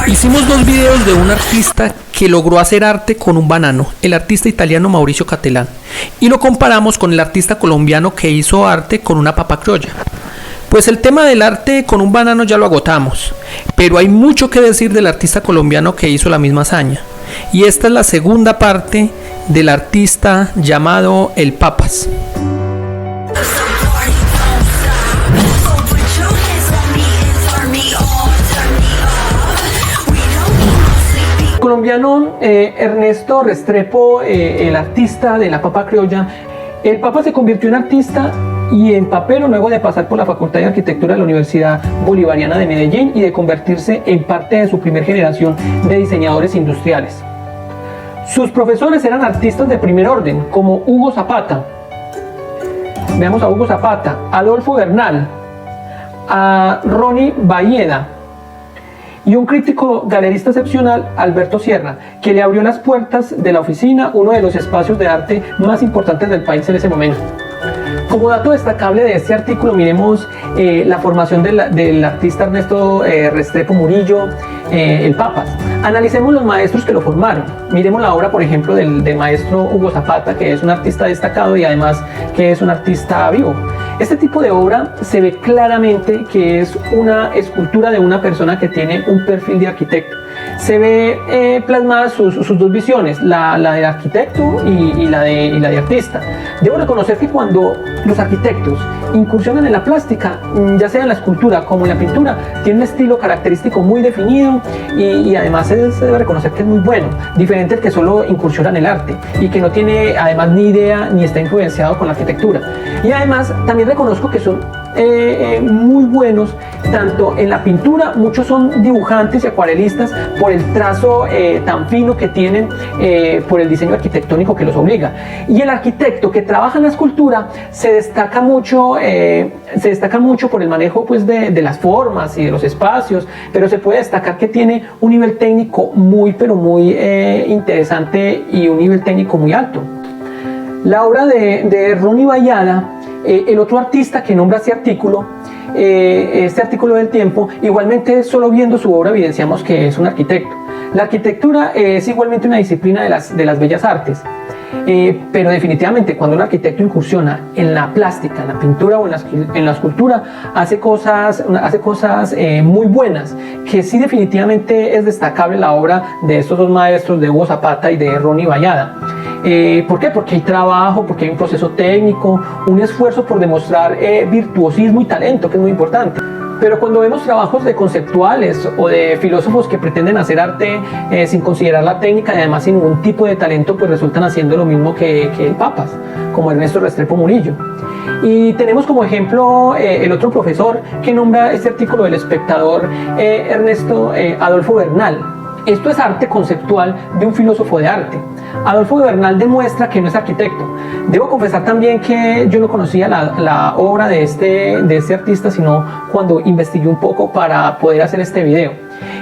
Hicimos dos videos de un artista que logró hacer arte con un banano, el artista italiano Mauricio Cattelan, y lo comparamos con el artista colombiano que hizo arte con una papa criolla. Pues el tema del arte con un banano ya lo agotamos, pero hay mucho que decir del artista colombiano que hizo la misma hazaña. Y esta es la segunda parte del artista llamado El Papas. Colombiano Ernesto Restrepo, el artista de la papa criolla. El Papa se convirtió en artista y en papero luego de pasar por la Facultad de Arquitectura de la Universidad Bolivariana de Medellín y de convertirse en parte de su primer generación de diseñadores industriales. Sus profesores eran artistas de primer orden, como Hugo Zapata. Veamos a Hugo Zapata, Adolfo Bernal, a Ronnie Valleda, y un crítico galerista excepcional, Alberto Sierra, que le abrió las puertas de la oficina, uno de los espacios de arte más importantes del país en ese momento. Como dato destacable de este artículo, miremos la formación del artista Ernesto Restrepo Murillo, el Papas. Analicemos los maestros que lo formaron. Miremos la obra, por ejemplo, del maestro Hugo Zapata, que es un artista destacado y además que es un artista vivo. Este tipo de obra se ve claramente que es una escultura de una persona que tiene un perfil de arquitecto. Se ve plasmadas sus dos visiones, la del arquitecto y la de artista. Debo reconocer que cuando los arquitectos incursionan en la plástica, ya sea en la escultura como en la pintura, tiene un estilo característico muy definido y además se debe reconocer que es muy bueno, diferente al que solo incursiona en el arte y que no tiene además ni idea ni está influenciado con la arquitectura. Y además también reconozco que son muy buenos tanto en la pintura, muchos son dibujantes y acuarelistas por el trazo tan fino que tienen, por el diseño arquitectónico que los obliga, y el arquitecto que trabaja en la escultura se destaca mucho por el manejo pues, de las formas y de los espacios, pero se puede destacar que tiene un nivel técnico muy interesante y un nivel técnico muy alto. La obra de Ronnie Valleda, el otro artista que nombra este artículo del Tiempo, igualmente solo viendo su obra evidenciamos que es un arquitecto. La arquitectura es igualmente una disciplina de las bellas artes, pero definitivamente cuando un arquitecto incursiona en la plástica, en la pintura o en la escultura, hace cosas muy buenas, que sí definitivamente es destacable la obra de estos dos maestros, de Hugo Zapata y de Ronnie Valleda. ¿Por qué? Porque hay trabajo, porque hay un proceso técnico, un esfuerzo por demostrar virtuosismo y talento, que es muy importante. Pero cuando vemos trabajos de conceptuales o de filósofos que pretenden hacer arte sin considerar la técnica y además sin ningún tipo de talento, pues resultan haciendo lo mismo que el Papas, como Ernesto Restrepo Murillo. Y tenemos como ejemplo el otro profesor que nombra este artículo del Espectador, Adolfo Bernal. Esto es arte conceptual de un filósofo de arte. Adolfo Bernal demuestra que no es arquitecto. Debo confesar también que yo no conocía la obra de este artista, sino cuando investigué un poco para poder hacer este video.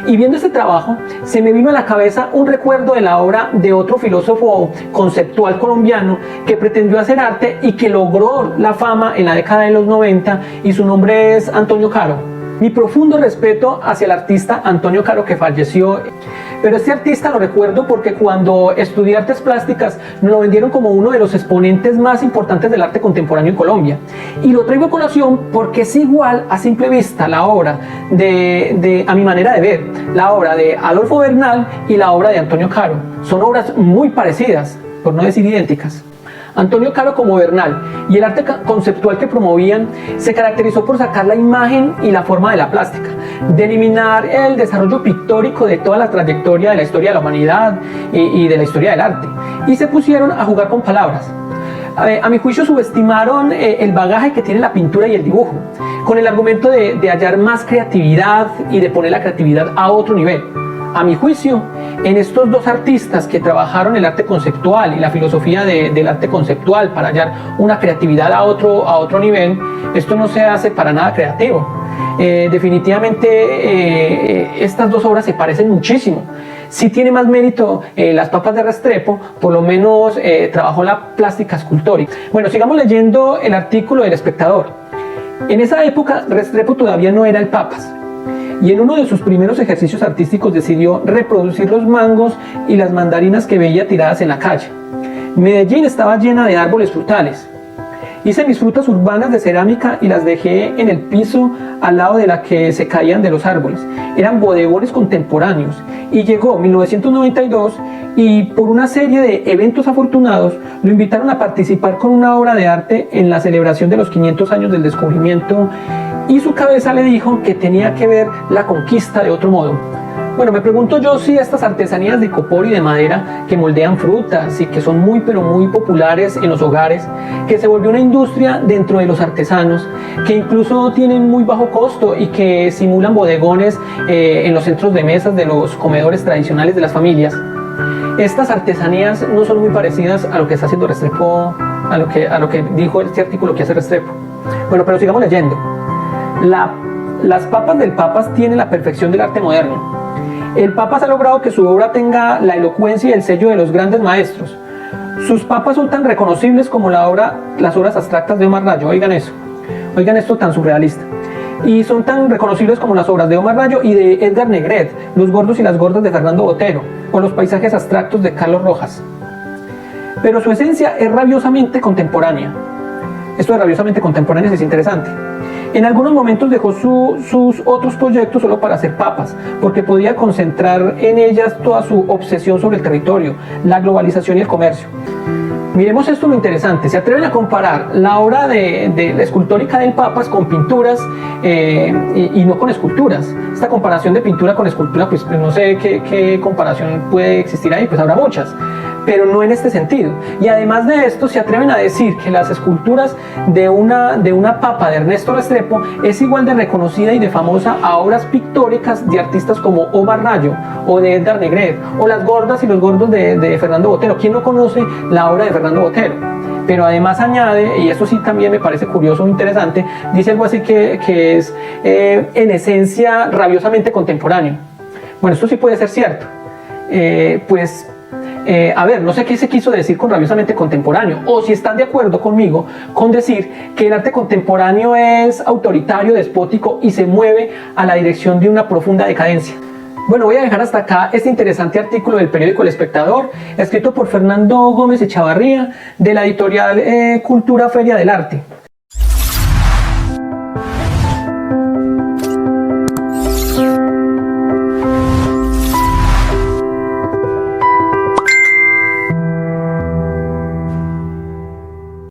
Y viendo este trabajo, se me vino a la cabeza un recuerdo de la obra de otro filósofo conceptual colombiano que pretendió hacer arte y que logró la fama en la década de los 90, y su nombre es Antonio Caro. Mi profundo respeto hacia el artista Antonio Caro, que falleció, pero este artista lo recuerdo porque cuando estudié artes plásticas nos lo vendieron como uno de los exponentes más importantes del arte contemporáneo en Colombia, y lo traigo a colación porque es igual a simple vista la obra a mi manera de ver, la obra de Adolfo Bernal y la obra de Antonio Caro. Son obras muy parecidas, por no decir idénticas. Antonio Caro como Bernal, y el arte conceptual que promovían se caracterizó por sacar la imagen y la forma de la plástica, de eliminar el desarrollo pictórico de toda la trayectoria de la historia de la humanidad y de la historia del arte, y se pusieron a jugar con palabras. A mi juicio subestimaron el bagaje que tiene la pintura y el dibujo, con el argumento de hallar más creatividad y de poner la creatividad a otro nivel. A mi juicio, en estos dos artistas que trabajaron el arte conceptual y la filosofía del arte conceptual para hallar una creatividad a otro nivel, esto no se hace para nada creativo. Definitivamente estas dos obras se parecen muchísimo. Sí tiene más mérito Las Papas de Restrepo, por lo menos trabajó la plástica escultórica. Bueno, sigamos leyendo el artículo del Espectador. En esa época Restrepo todavía no era el Papas. y en uno de sus primeros ejercicios artísticos decidió reproducir los mangos y las mandarinas que veía tiradas en la calle. Medellín estaba llena de árboles frutales. Hice mis frutas urbanas de cerámica y las dejé en el piso al lado de la que se caían de los árboles. Eran bodegones contemporáneos. Y llegó 1992 y por una serie de eventos afortunados lo invitaron a participar con una obra de arte en la celebración de los 500 años del descubrimiento y su cabeza le dijo que tenía que ver la conquista de otro modo. Bueno, me pregunto yo si estas artesanías de copor y de madera que moldean frutas y que son muy pero muy populares en los hogares, que se volvió una industria dentro de los artesanos, que incluso tienen muy bajo costo y que simulan bodegones en los centros de mesas de los comedores tradicionales de las familias. Estas artesanías no son muy parecidas a lo que está haciendo Restrepo, a lo que dijo este artículo que hace Restrepo. Bueno, pero sigamos leyendo. Las papas del Papas tienen la perfección del arte moderno. El Papas ha logrado que su obra tenga la elocuencia y el sello de los grandes maestros. Sus papas son tan reconocibles como las obras abstractas de Omar Rayo. Oigan eso, oigan esto tan surrealista. Y son tan reconocibles como las obras de Omar Rayo y de Edgar Negret, Los gordos y las gordas de Fernando Botero, o los paisajes abstractos de Carlos Rojas. Pero su esencia es rabiosamente contemporánea. Esto de rabiosamente contemporánea es interesante. En algunos momentos dejó sus otros proyectos solo para hacer papas, porque podía concentrar en ellas toda su obsesión sobre el territorio, la globalización y el comercio. Miremos esto lo interesante, se atreven a comparar la obra de la escultórica del Papas con pinturas y no con esculturas. Esta comparación de pintura con escultura, pues no sé qué comparación puede existir ahí, pues habrá muchas, pero no en este sentido. Y además de esto se atreven a decir que las esculturas de una papa de Ernesto Restrepo es igual de reconocida y de famosa a obras pictóricas de artistas como Omar Rayo o de Edgar Negret o las gordas y los gordos de Fernando Botero. ¿Quién no conoce la obra de Fernando Botero? Pero además añade, y eso sí también me parece curioso o interesante, dice algo así que es en esencia rabiosamente contemporáneo. Bueno, esto sí puede ser cierto. A ver, no sé qué se quiso decir con rabiosamente contemporáneo, o si están de acuerdo conmigo con decir que el arte contemporáneo es autoritario, despótico y se mueve a la dirección de una profunda decadencia. Bueno, voy a dejar hasta acá este interesante artículo del periódico El Espectador, escrito por Fernando Gómez Echavarría, de la editorial Cultura Feria del Arte.